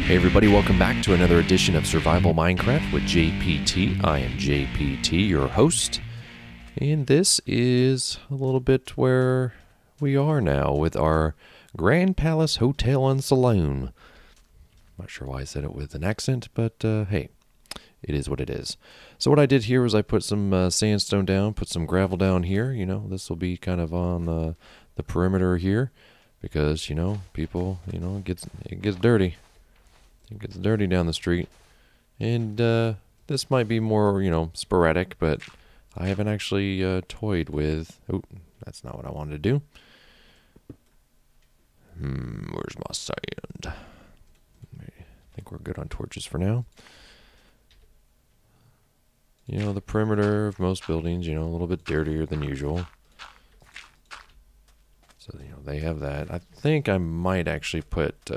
Hey everybody, welcome back to another edition of Survival Minecraft with JPT. I am JPT, your host, and this is a little bit where we are now with our Grand Palace Hotel and Saloon. Not sure why I said it with an accent, but hey, it is what it is. So what I did here was I put some sandstone down, put some gravel down here. You know, this will be kind of on the perimeter here because, you know, people, you know, it gets dirty. It gets dirty down the street, and this might be more, you know, sporadic, but I haven't actually toyed with... Oh, that's not what I wanted to do. Where's my sand? I think we're good on torches for now. You know, the perimeter of most buildings, you know, a little bit dirtier than usual. So, you know, they have that. I think I might actually put...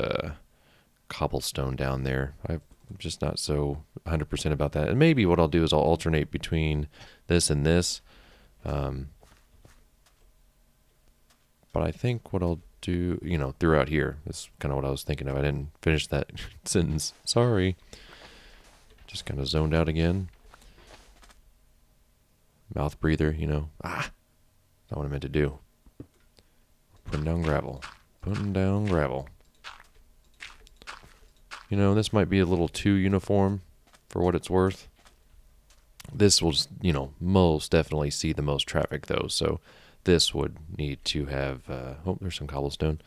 cobblestone down there. I'm just not so 100% about that. And maybe what I'll do is I'll alternate between this and this. But I think what I'll do, you know, throughout here, is kind of what I was thinking of. I didn't finish that sentence. Sorry. Just kind of zoned out again. Mouth breather, you know. Not what I meant to do. Putting down gravel. Putting down gravel. You know, this might be a little too uniform for what it's worth. This will, you know, most definitely see the most traffic, though. So this would need to have... oh, there's some cobblestone.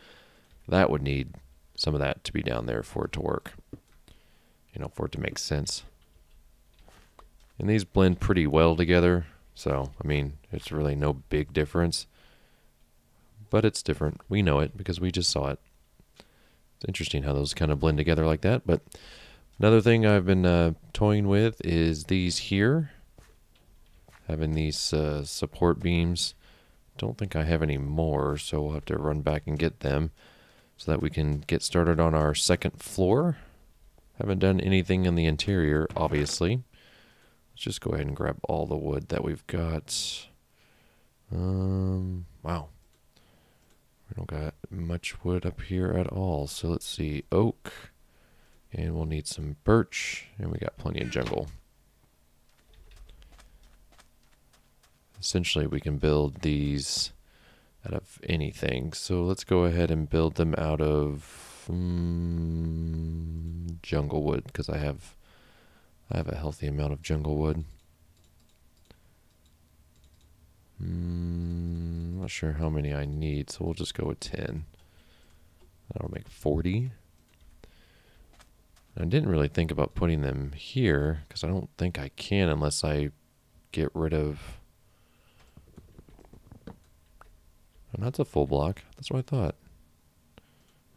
That would need some of that to be down there for it to work. You know, for it to make sense. And these blend pretty well together. So, I mean, it's really no big difference. But it's different. We know it because we just saw it. Interesting how those kind of blend together like that. But another thing I've been toying with is these here, having these support beams. Don't think I have any more, so we'll have to run back and get them so that we can get started on our second floor. Haven't done anything in the interior, obviously. Let's just go ahead and grab all the wood that we've got. Wow. We don't got much wood up here at all. So let's see, oak, and we'll need some birch, and we got plenty of jungle. Essentially, we can build these out of anything. So let's go ahead and build them out of jungle wood, because I have a healthy amount of jungle wood. Not sure how many I need, so we'll just go with 10. That'll make 40. I didn't really think about putting them here, because I don't think I can unless I get rid of... Oh, that's a full block. That's what I thought.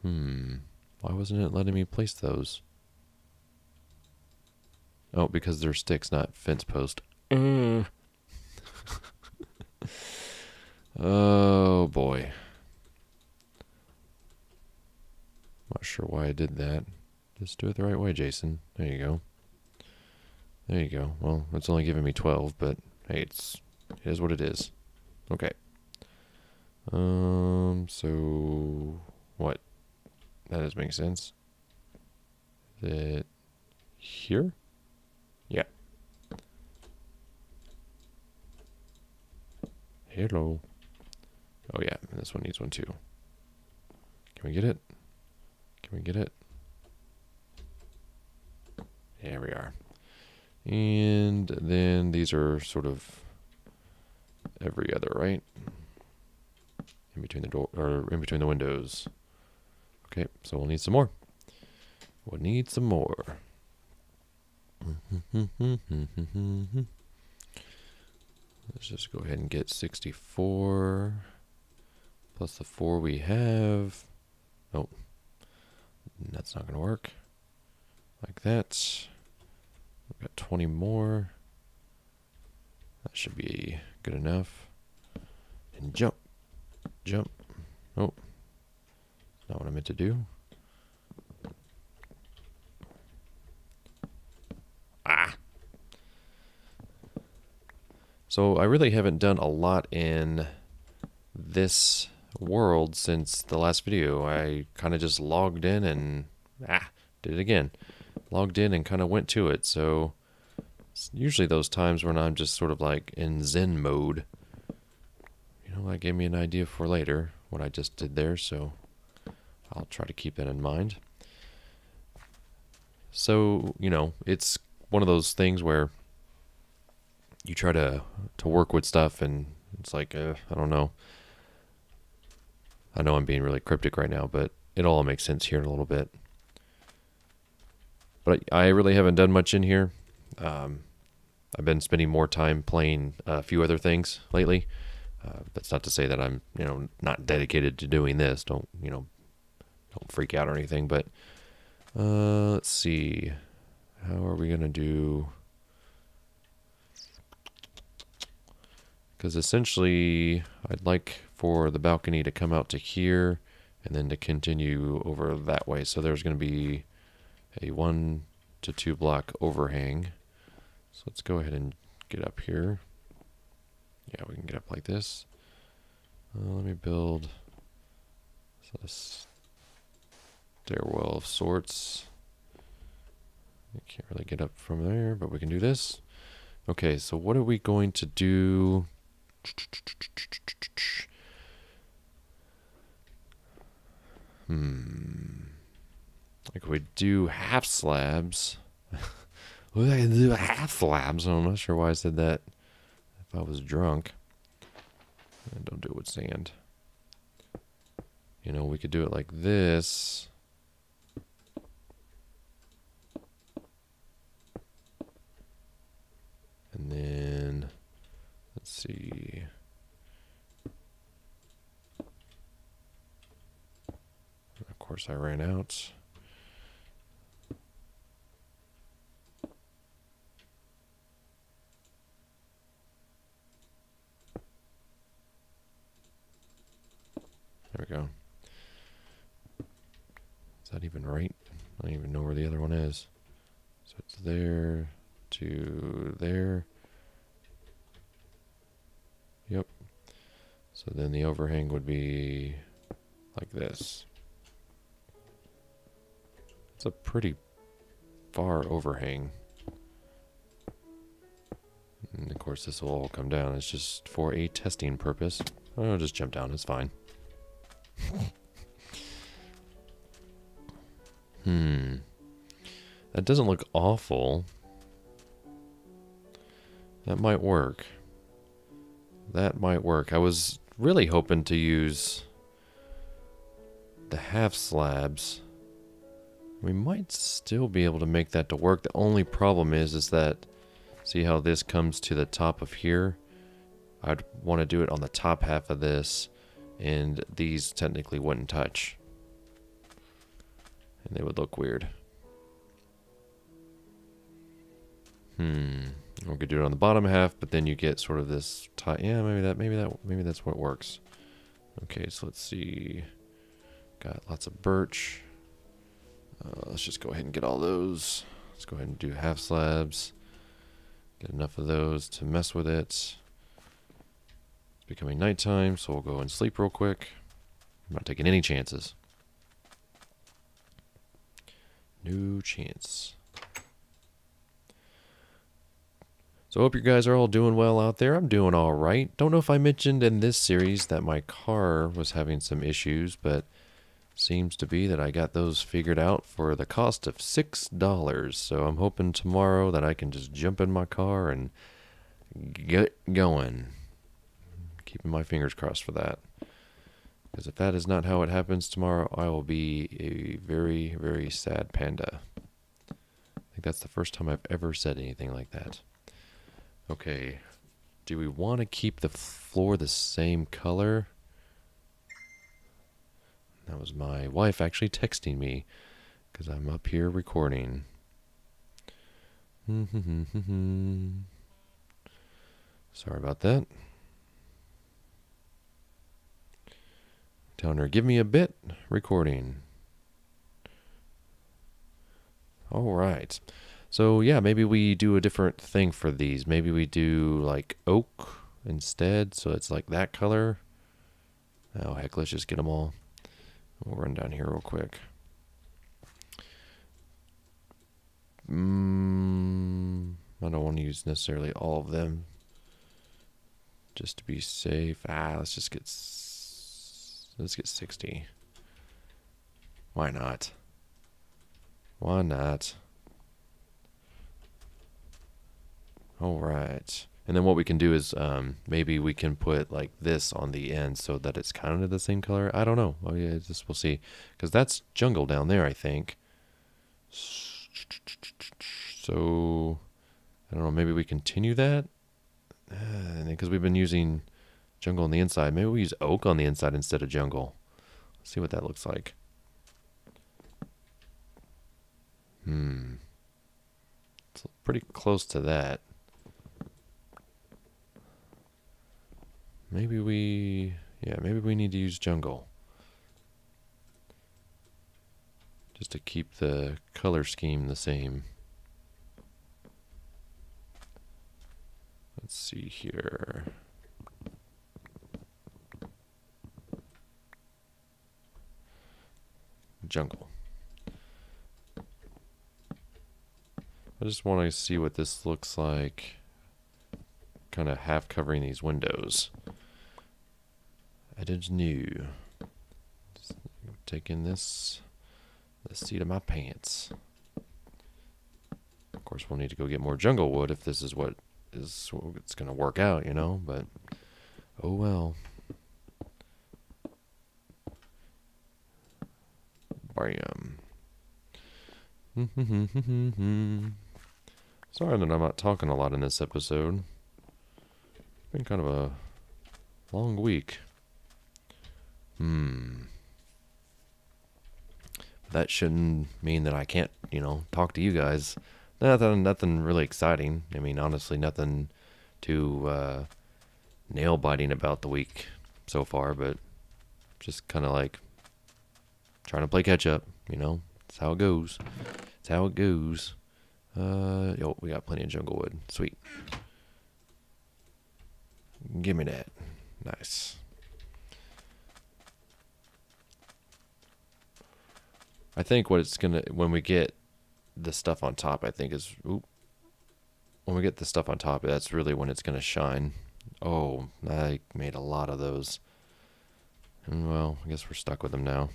Why wasn't it letting me place those? Oh, because they're sticks, not fence post. Oh boy. Not sure why I did that. Just do it the right way, Jason. There you go. There you go. Well, it's only giving me 12, but hey, it is what it is. Okay. So what? That doesn't make sense. Is it here? Yeah. Hello. Oh yeah, and this one needs one too. Can we get it? Can we get it? There we are. And then these are sort of every other, right? In between the door, or in between the windows. Okay, so we'll need some more. We'll need some more. Let's just go ahead and get 64 plus the 4 we have. Oh, that's not going to work. Like that. We've got 20 more. That should be good enough. And jump. Jump. Oh, not what I meant to do. So I really haven't done a lot in this world since the last video. I kind of just logged in and did it again. Logged in and kind of went to it. So it's usually those times when I'm just sort of like in Zen mode. You know, that gave me an idea for later, what I just did there, so I'll try to keep that in mind. So, you know, it's one of those things where you try to work with stuff and it's like, I don't know. I know I'm being really cryptic right now, but it all makes sense here in a little bit. But I really haven't done much in here. I've been spending more time playing a few other things lately. That's not to say that I'm, you know, not dedicated to doing this. Don't freak out or anything, but let's see. How are we going to do? Because essentially, I'd like for the balcony to come out to here and then to continue over that way. So there's going to be a 1 to 2 block overhang. So let's go ahead and get up here. Yeah, we can get up like this. Let me build a stairwell of sorts. I can't really get up from there, but we can do this. Okay, so what are we going to do? Like we do half slabs. What I do half slabs? I'm not sure why I said that. If I was drunk. And don't do it with sand. You know, we could do it like this. And then, let's see. Of course, I ran out. There we go. Is that even right? I don't even know where the other one is. So it's there to there. Yep. So then the overhang would be like this. It's a pretty far overhang. And of course this will all come down. It's just for a testing purpose. I'll just jump down, it's fine. That doesn't look awful. That might work. That might work. I was really hoping to use the half slabs. We might still be able to make that to work. The only problem is that, see how this comes to the top of here? I'd want to do it on the top half of this, and these technically wouldn't touch. And they would look weird. We could do it on the bottom half, but then you get sort of this tie. Yeah, maybe that's what works. Okay, so let's see. Got lots of birch. Let's just go ahead and get all those. Let's go ahead and do half slabs. Get enough of those to mess with it. It's becoming nighttime, so we'll go and sleep real quick. I'm not taking any chances. No chance. So I hope you guys are all doing well out there. I'm doing all right. Don't know if I mentioned in this series that my car was having some issues, but seems to be that I got those figured out for the cost of $6. So I'm hoping tomorrow that I can just jump in my car and get going. Keeping my fingers crossed for that. Because if that is not how it happens tomorrow, I will be a very, very sad panda. I think that's the first time I've ever said anything like that. Okay, do we want to keep the floor the same color? That was my wife actually texting me because I'm up here recording. Sorry about that. Telling her, give me a bit, recording. All right. So yeah, maybe we do a different thing for these. Maybe we do like oak instead, so it's like that color. Oh heck, let's just get them all. We'll run down here real quick. I don't want to use necessarily all of them. Just to be safe. Let's just get 60. Why not? Why not? All right. And then what we can do is maybe we can put like this on the end so that it's kind of the same color. I don't know. Oh yeah, we'll see. Because that's jungle down there, I think. So I don't know. Maybe we continue that. Because we've been using jungle on the inside. Maybe we use oak on the inside instead of jungle. Let's see what that looks like. It's pretty close to that. Maybe we need to use jungle. Just to keep the color scheme the same. Let's see here. Jungle. I just want to see what this looks like, kind of half covering these windows. Edit new. Just taking this, the seat of my pants. Of course, we'll need to go get more jungle wood if this is what it's going to work out, you know, but oh well. Bam. Sorry that I'm not talking a lot in this episode. It's been kind of a long week. That shouldn't mean that I can't, you know, talk to you guys. Nothing really exciting. I mean, honestly, nothing too nail biting about the week so far, but just kind of like trying to play catch up, you know. That's how it goes. That's how it goes. Yo, we got plenty of jungle wood. Sweet. Give me that. Nice. I think what it's gonna, when we get the stuff on top, I think is, when we get the stuff on top, that's really when it's gonna shine. Oh, I made a lot of those. And well, I guess we're stuck with them now.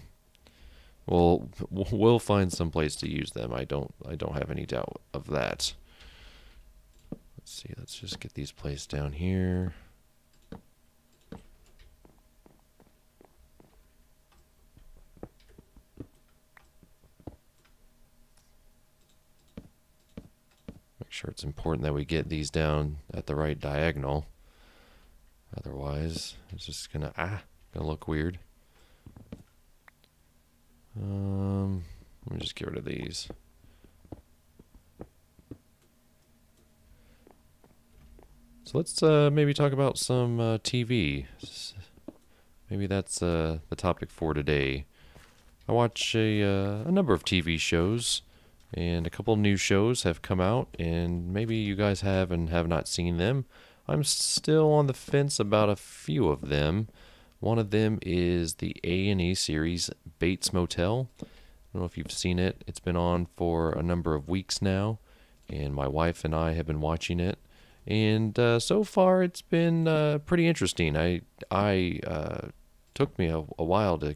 Well, we'll find some place to use them. I don't have any doubt of that. Let's see. Let's just get these placed down here. Make sure it's important that we get these down at the right diagonal. Otherwise, it's just gonna look weird. Let me just get rid of these. So let's maybe talk about some TV. Maybe that's the topic for today. I watch a number of TV shows, and a couple new shows have come out, and maybe you guys have and have not seen them. I'm still on the fence about a few of them. One of them is the A&E series Bates Motel. I don't know if you've seen it. It's been on for a number of weeks now, and my wife and I have been watching it. And so far, it's been pretty interesting. I took me a while to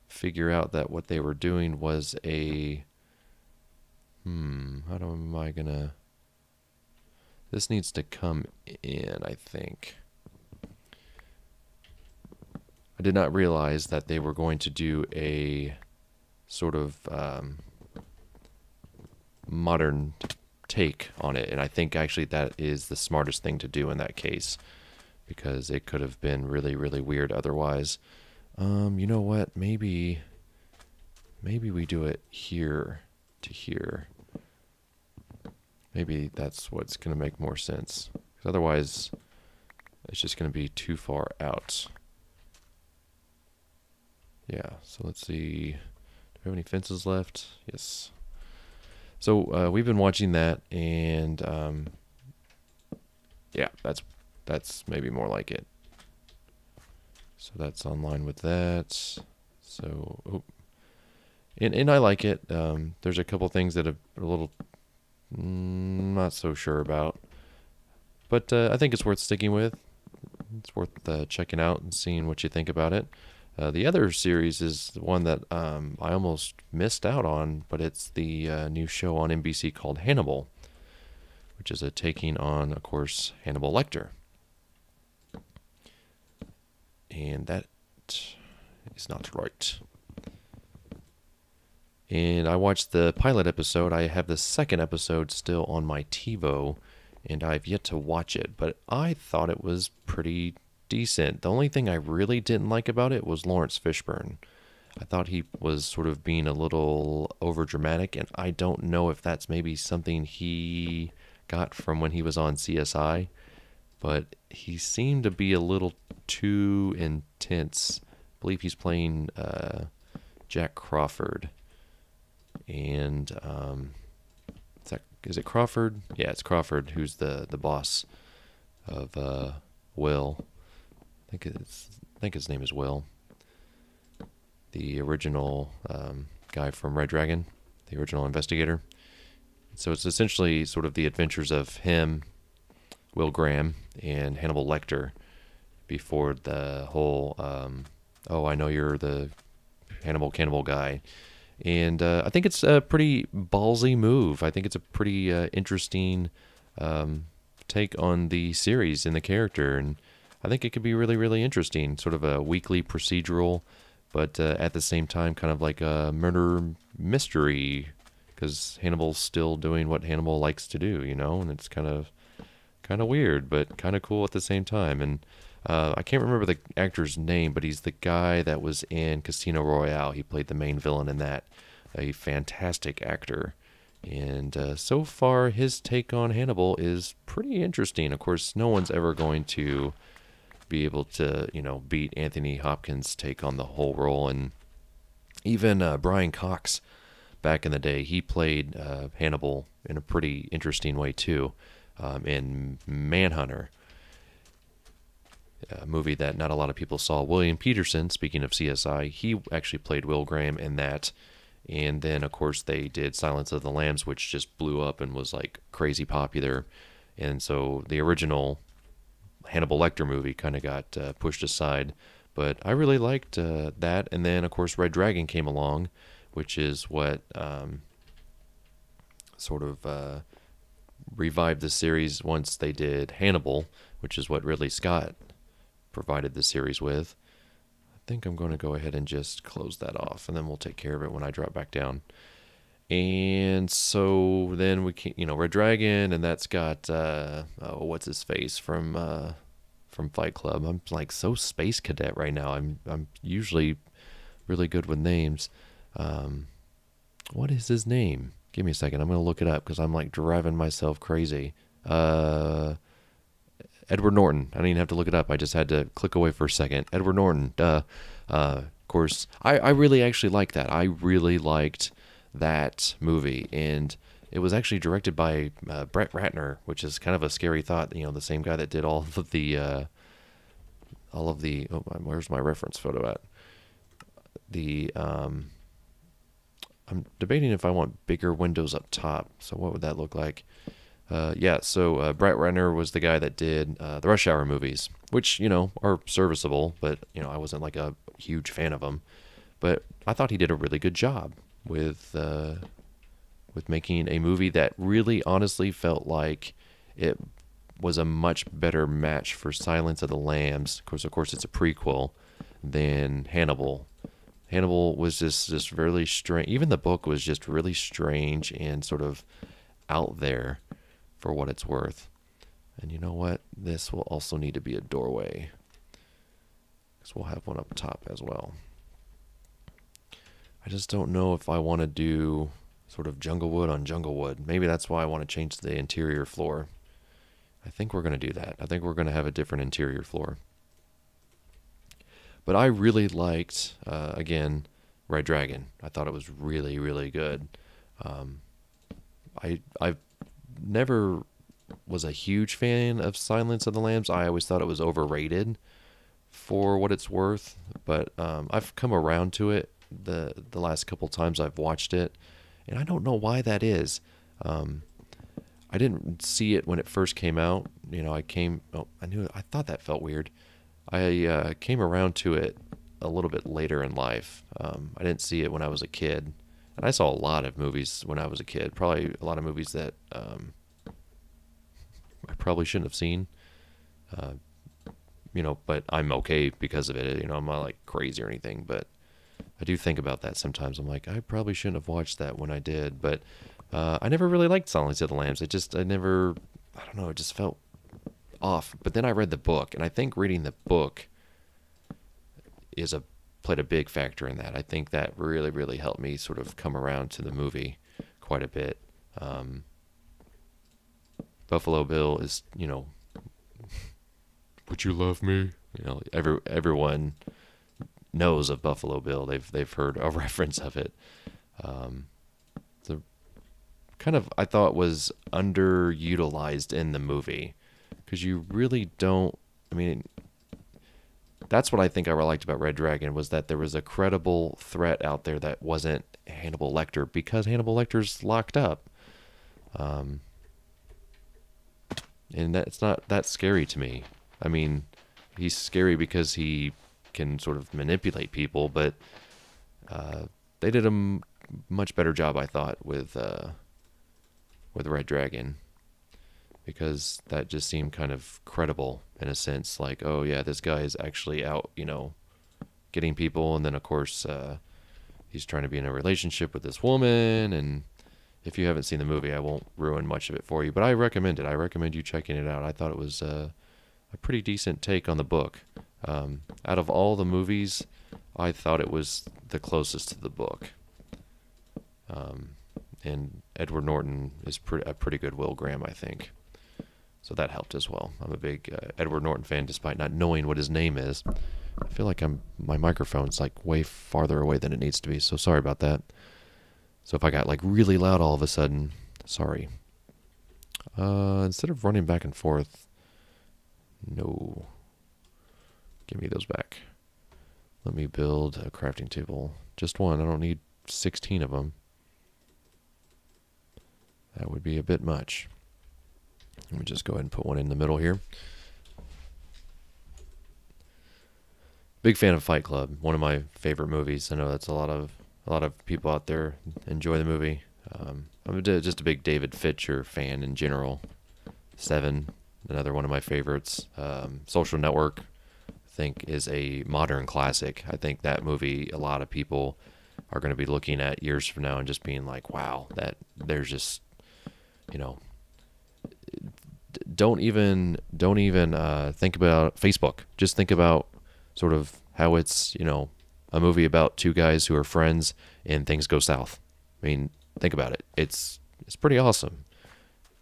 figure out that what they were doing was a am I gonna? This needs to come in, I think. I did not realize that they were going to do a sort of modern take on it, and I think actually that is the smartest thing to do in that case, because it could have been really, really weird otherwise. You know what? Maybe we do it here to here. Maybe that's what's going to make more sense. 'Cause otherwise, it's just going to be too far out. Yeah, so let's see. Do we have any fences left? Yes. So we've been watching that, and yeah, that's maybe more like it. So that's online with that. So, and I like it. There's a couple things that are a little Not so sure about. But I think it's worth sticking with. It's worth checking out and seeing what you think about it. The other series is the one that I almost missed out on, but it's the new show on NBC called Hannibal, which is a taking on, of course, Hannibal Lecter. And that is not right. And I watched the pilot episode. I have the second episode still on my TiVo, and I've yet to watch it, but I thought it was pretty decent. The only thing I really didn't like about it was Lawrence Fishburne. I thought he was sort of being a little overdramatic, and I don't know if that's maybe something he got from when he was on CSI, but he seemed to be a little too intense. I believe he's playing Jack Crawford, and is it Crawford? Yeah, it's Crawford who's the boss of Will. I think his name is Will, the original guy from Red Dragon, the original investigator. So it's essentially sort of the adventures of him, Will Graham, and Hannibal Lecter before the whole, oh, I know you're the Hannibal cannibal guy. And I think it's a pretty ballsy move. I think it's a pretty interesting take on the series and the character. And I think it could be really, really interesting. Sort of a weekly procedural, but at the same time kind of like a murder mystery, because Hannibal's still doing what Hannibal likes to do, you know, and it's kind of weird, but kind of cool at the same time. And I can't remember the actor's name, but he's the guy that was in Casino Royale. He played the main villain in that. A fantastic actor. And so far, his take on Hannibal is pretty interesting. Of course, no one's ever going to be able to, you know, beat Anthony Hopkins' take on the whole role. And even Brian Cox, back in the day, he played Hannibal in a pretty interesting way, too, in Manhunter, a movie that not a lot of people saw. William Peterson, speaking of CSI, he actually played Will Graham in that. And then, of course, they did Silence of the Lambs, which just blew up and was like crazy popular. And so the original Hannibal Lecter movie kind of got pushed aside. But I really liked that. And then, of course, Red Dragon came along, which is what sort of revived the series once they did Hannibal, which is what Ridley Scott provided the series with. I think I'm going to go ahead and just close that off, and then we'll take care of it when I drop back down. And so then we can, you know, Red Dragon, and that's got what's his face from Fight Club. I'm like so Space Cadet right now. I'm usually really good with names. What is his name? Give me a second. I'm going to look it up because I'm like driving myself crazy. Edward Norton. I didn't even have to look it up. I just had to click away for a second. Edward Norton. Of course, I really actually liked that. I really liked that movie. And it was actually directed by Brett Ratner, which is kind of a scary thought. You know, the same guy that did all of the, oh, where's my reference photo at? I'm debating if I want bigger windows up top. So what would that look like? So Brett Ratner was the guy that did the Rush Hour movies, which, you know, are serviceable, but, you know, I wasn't like a huge fan of them. But I thought he did a really good job with making a movie that really honestly felt like it was a much better match for Silence of the Lambs. Of course, it's a prequel than Hannibal. Hannibal was just really strange. Even the book was just really strange and sort of out there, for what it's worth. And you know what? This will also need to be a doorway, because we'll have one up top as well. I just don't know if I want to do sort of junglewood on junglewood. Maybe that's why I want to change the interior floor. I think we're going to do that. I think we're going to have a different interior floor. But I really liked, again, Red Dragon. I thought it was really, really good. I never was a huge fan of Silence of the Lambs. I always thought it was overrated for what it's worth, but I've come around to it the last couple times I've watched it, and I don't know why that is. I didn't see it when it first came out. You know, I thought that felt weird. I came around to it a little bit later in life. I didn't see it when I was a kid. And I saw a lot of movies when I was a kid. Probably a lot of movies that I probably shouldn't have seen. You know, but I'm okay because of it. You know, I'm not like crazy or anything, but I do think about that sometimes. I'm like, I probably shouldn't have watched that when I did, but I never really liked Silence of the Lambs. I don't know, it just felt off. But then I read the book, and I think reading the book played a big factor in that. I think that really, really helped me sort of come around to the movie quite a bit. Buffalo Bill is, you know, would you love me? You know, everyone knows of Buffalo Bill. They've heard a reference of it. The kind of, I thought, was underutilized in the movie because you really don't. I mean, that's what I think I liked about Red Dragon, was that there was a credible threat out there that wasn't Hannibal Lecter, because Hannibal Lecter's locked up. And that's not that scary to me. I mean, he's scary because he can sort of manipulate people, but they did a much better job, I thought, with Red Dragon, because that just seemed kind of credible in a sense. Like, oh yeah, this guy is actually out, you know, getting people, and then of course he's trying to be in a relationship with this woman. And if you haven't seen the movie, I won't ruin much of it for you, but I recommend it. I recommend you checking it out. I thought it was a pretty decent take on the book. Out of all the movies, I thought it was the closest to the book. And Edward Norton is a pretty good Will Graham, I think. So that helped as well. I'm a big Edward Norton fan, despite not knowing what his name is. I feel like my microphone's like way farther away than it needs to be, so sorry about that. So if I got like really loud all of a sudden, sorry. Instead of running back and forth, no. Give me those back. Let me build a crafting table. Just one. I don't need 16 of them. That would be a bit much. Let me just go ahead and put one in the middle here. Big fan of Fight Club. One of my favorite movies. I know that's a lot of people out there enjoy the movie. I'm just a big David Fincher fan in general. Seven, another one of my favorites. Social Network, I think, is a modern classic. I think that movie, a lot of people are going to be looking at years from now and just being like, wow, that there's just, you know, don't even think about Facebook. Just think about sort of how it's, you know, a movie about two guys who are friends and things go south. I mean, think about it. It's pretty awesome.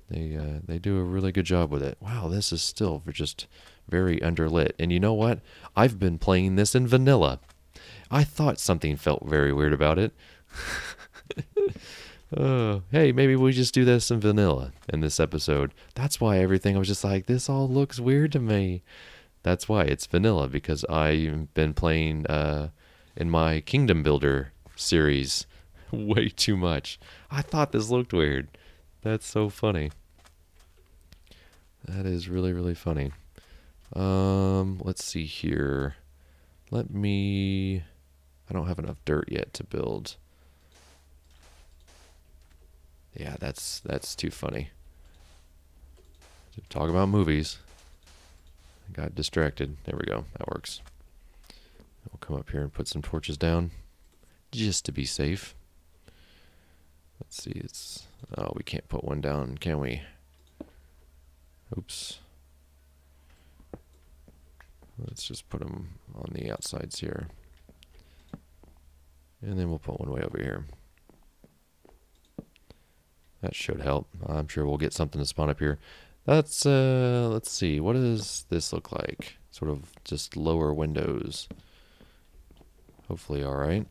They do a really good job with it. Wow, this is still just very underlit. And you know what? I've been playing this in vanilla. I thought something felt very weird about it. Hey, maybe we just do this in vanilla in this episode. That's why everything, I was just like, this all looks weird to me. That's why it's vanilla, because I've been playing in my Kingdom Builder series way too much. I thought this looked weird. That's so funny. That is really, really funny. Let's see here. I don't have enough dirt yet to build. Yeah, that's too funny. Talk about movies. I got distracted. There we go. That works. We'll come up here and put some torches down just to be safe. Let's see. Oh, we can't put one down, can we? Oops. Let's just put them on the outsides here. And then we'll put one way over here. That should help. I'm sure we'll get something to spawn up here. That's, let's see. What does this look like? Sort of just lower windows. Hopefully all right.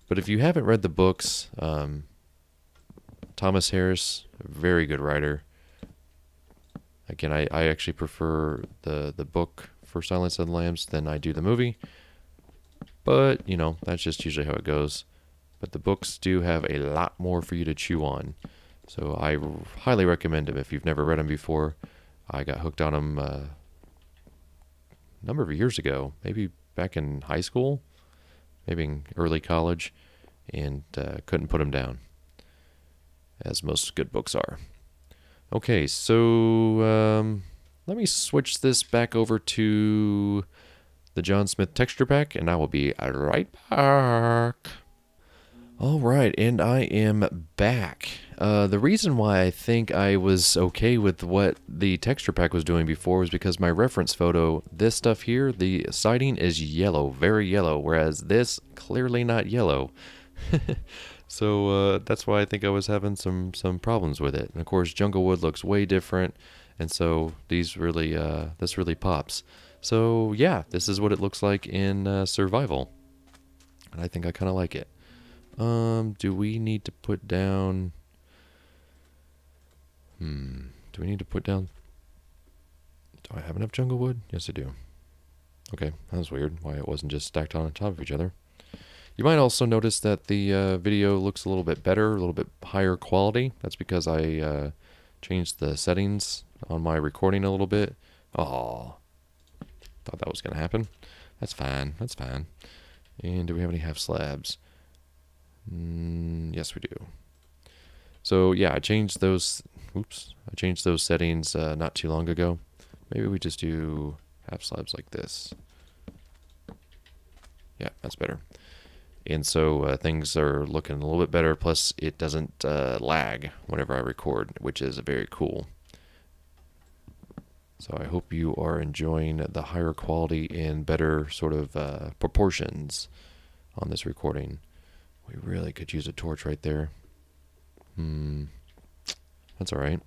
But if you haven't read the books, Thomas Harris, a very good writer. Again, I actually prefer the book for Silence of the Lambs than I do the movie. But, you know, that's just usually how it goes. but the books do have a lot more for you to chew on. So I highly recommend them if you've never read them before. I got hooked on them a number of years ago, maybe back in high school, maybe in early college, and couldn't put them down, as most good books are. Okay, so let me switch this back over to the John Smith texture pack, and I will be right back. All right, and I am back. The reason why I think I was okay with what the texture pack was doing before was because my reference photo, this stuff here, the siding is yellow, very yellow, whereas this, clearly not yellow. So that's why I think I was having some problems with it. And of course, Junglewood looks way different, and so these really, this really pops. So yeah, this is what it looks like in survival, and I think I kind of like it. Do we need to put down... Do we need to put down... Do I have enough Junglewood? Yes, I do. Okay, that was weird, why it wasn't just stacked on top of each other. You might also notice that the video looks a little bit better, a little bit higher quality. That's because I changed the settings on my recording a little bit. Aw, thought that was going to happen. That's fine, that's fine. And do we have any half slabs? Yes, we do. So yeah, I changed those. Oops, I changed those settings not too long ago. Maybe we just do half slabs like this. Yeah, that's better. And so things are looking a little bit better. Plus, it doesn't lag whenever I record, which is very cool. So I hope you are enjoying the higher quality and better sort of proportions on this recording. We really could use a torch right there. That's all right.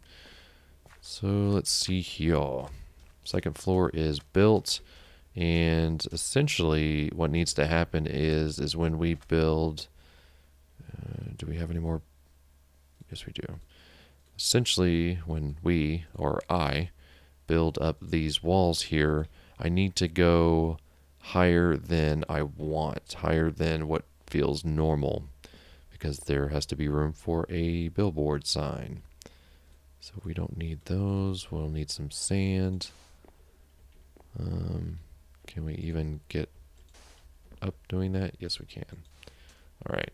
So let's see here. Second floor is built, and essentially what needs to happen is when we build... do we have any more? Yes, we do. Essentially, when we, or I, build up these walls here, I need to go higher than I want, higher than what feels normal, because there has to be room for a billboard sign. So we don't need those. We'll need some sand. Can we even get up doing that? Yes, we can. All right.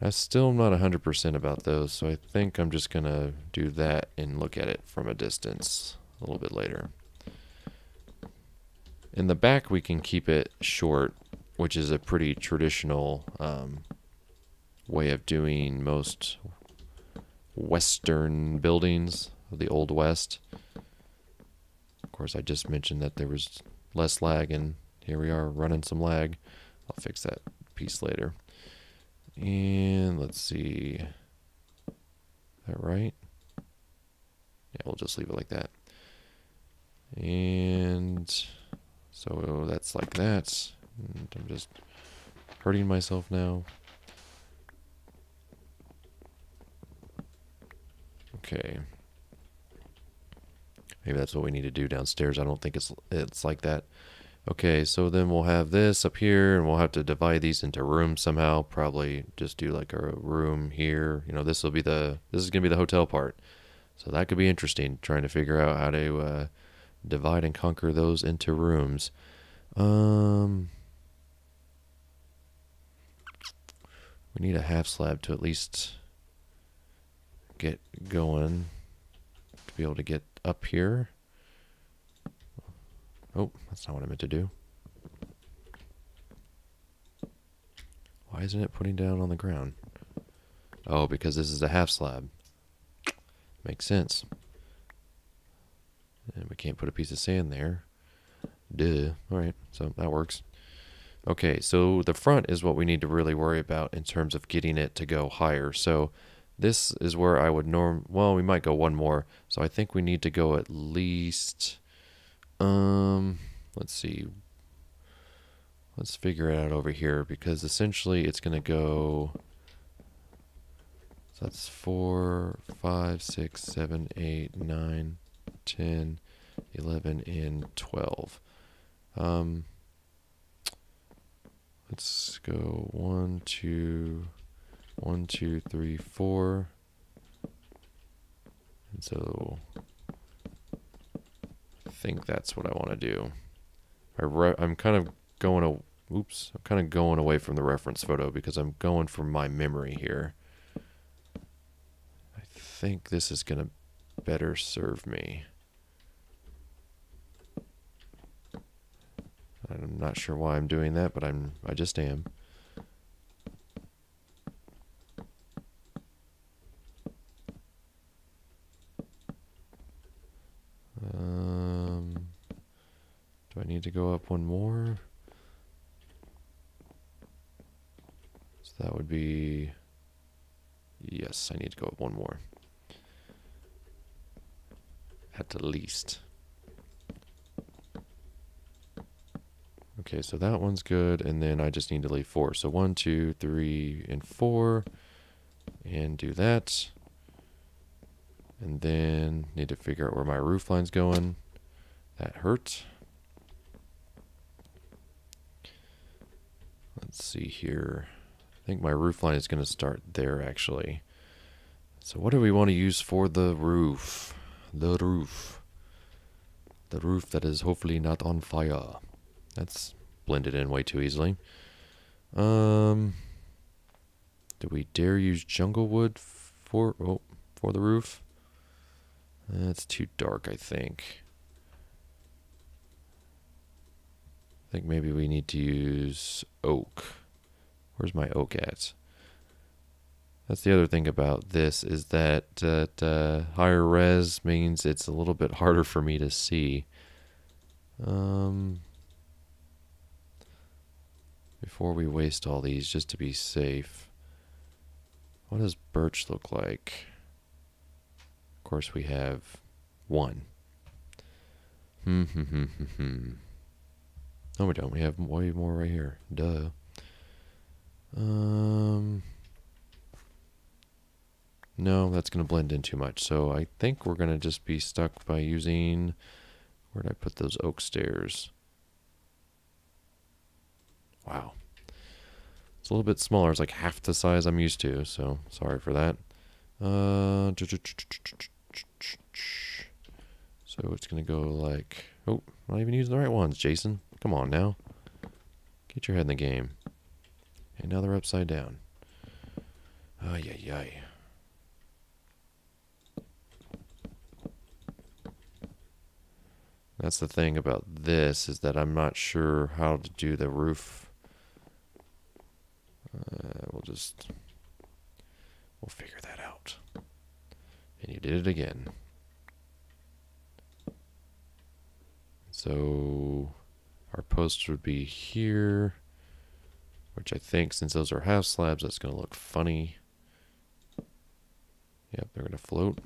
I'm still not 100% about those, so I think I'm just going to do that and look at it from a distance a little bit later. In the back, we can keep it short, which is a pretty traditional way of doing most Western buildings of the Old West. Of course, I just mentioned that there was less lag, and here we are running some lag. I'll fix that piece later. And let's see. Is that right? Yeah, we'll just leave it like that. And so that's like that. And I'm just hurting myself now. Okay. Maybe that's what we need to do downstairs. I don't think it's like that. Okay, so then we'll have this up here, and we'll have to divide these into rooms somehow. Probably just do like a room here. You know, this is gonna be the hotel part. So that could be interesting, trying to figure out how to divide and conquer those into rooms. We need a half slab to at least get going to be able to get up here. Oh, that's not what I meant to do. Why isn't it putting down on the ground? Oh, because this is a half slab. Makes sense. And we can't put a piece of sand there. Duh. Alright, so that works. Okay, so the front is what we need to really worry about in terms of getting it to go higher. So this is where I would well, we might go one more. So I think we need to go at least... let's see. Let's figure it out over here, because essentially it's going to go... So that's 4, 5, 6, 7, 8, 9, 10, 11, and 12. Let's go 1, 2, 1, 2, 3, 4. And so I think that's what I want to do. I'm kind of going I'm kind of going away from the reference photo because I'm going from my memory here. I think this is going to better serve me. I'm not sure why I'm doing that, but I just am. Do I need to go up one more? So that would be, yes, I need to go up one more. At the least. Okay, so that one's good, and then I just need to leave 4. So 1, 2, 3, and 4, and do that. And then need to figure out where my roof line's going. That hurt. Let's see here. I think my roof line is going to start there, actually. So what do we want to use for the roof? The roof. The roof that is hopefully not on fire. That's blended in way too easily. Do we dare use jungle wood for the roof? That's too dark, I think. I think maybe we need to use oak. Where's my oak at? That's the other thing about this is that higher res means it's a little bit harder for me to see. Before we waste all these, just to be safe. What does birch look like? Of course we have 1. No, we don't. We have way more right here. Duh. No, that's going to blend in too much. So I think we're going to just be stuck by using... Where did I put those oak stairs? Wow. It's a little bit smaller. It's like half the size I'm used to, so sorry for that. So it's going to go like... Oh, I'm not even using the right ones, Jason. Come on now. Get your head in the game. And now they're upside down. Ay, ay, ay. That's the thing about this, is that I'm not sure how to do the roof. We'll figure that out. And you did it again. So our posts would be here, which I think, since those are half slabs, that's going to look funny. Yep, they're going to float.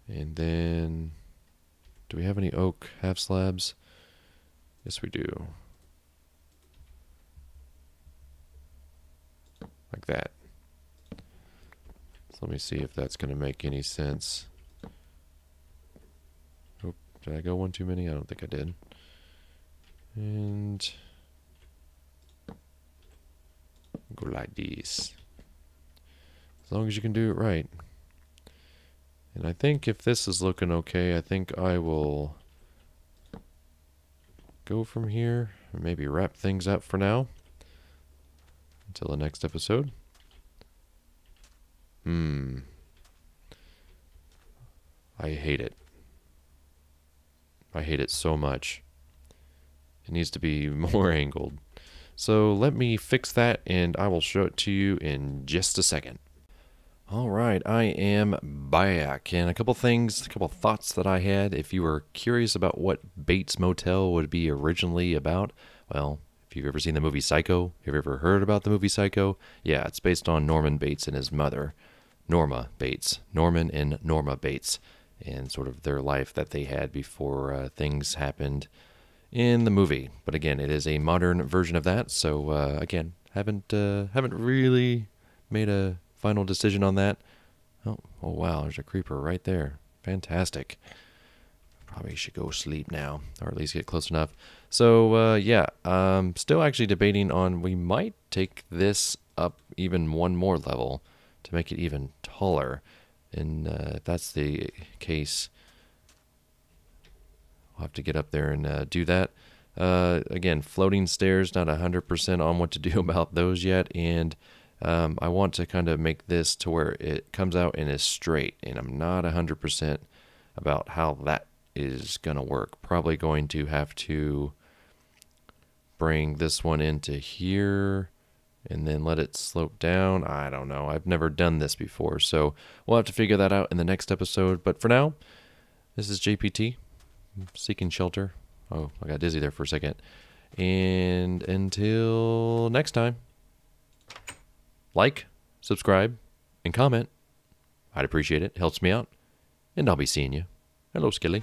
And then, do we have any oak half slabs? Yes, we do. Like that. So let me see if that's going to make any sense. Oh, did I go one too many? I don't think I did. And go like this. As long as you can do it right. And I think if this is looking okay, I think I will go from here and maybe wrap things up for now until the next episode. I hate it. I hate it so much. It needs to be more angled. So let me fix that and I will show it to you in just a second. Alright, I am back, and a couple thoughts that I had. If you were curious about what Bates Motel would be originally about, well, if you've ever seen the movie Psycho, have you ever heard about the movie Psycho? Yeah, it's based on Norman Bates and his mother, Norma Bates. Norman and Norma Bates, and sort of their life that they had before things happened in the movie. But again, it is a modern version of that, so again, haven't really made a final decision on that. Oh wow, there's a creeper right there. Fantastic. Probably should go sleep now, or at least get close enough. So, yeah, I'm still actually debating on we might take this up even one more level to make it even taller. And if that's the case, I'll have to get up there and do that. Again, floating stairs, not 100% on what to do about those yet. And I want to kind of make this to where it comes out and is straight. And I'm not 100% about how that is going to work. Probably going to have to bring this one into here and then let it slope down. I don't know. I've never done this before, so we'll have to figure that out in the next episode. But for now, this is JPT, Seeking Shelter. Oh, I got dizzy there for a second. And until next time, like, subscribe, and comment. I'd appreciate it. Helps me out. And I'll be seeing you. Hello, Skilly.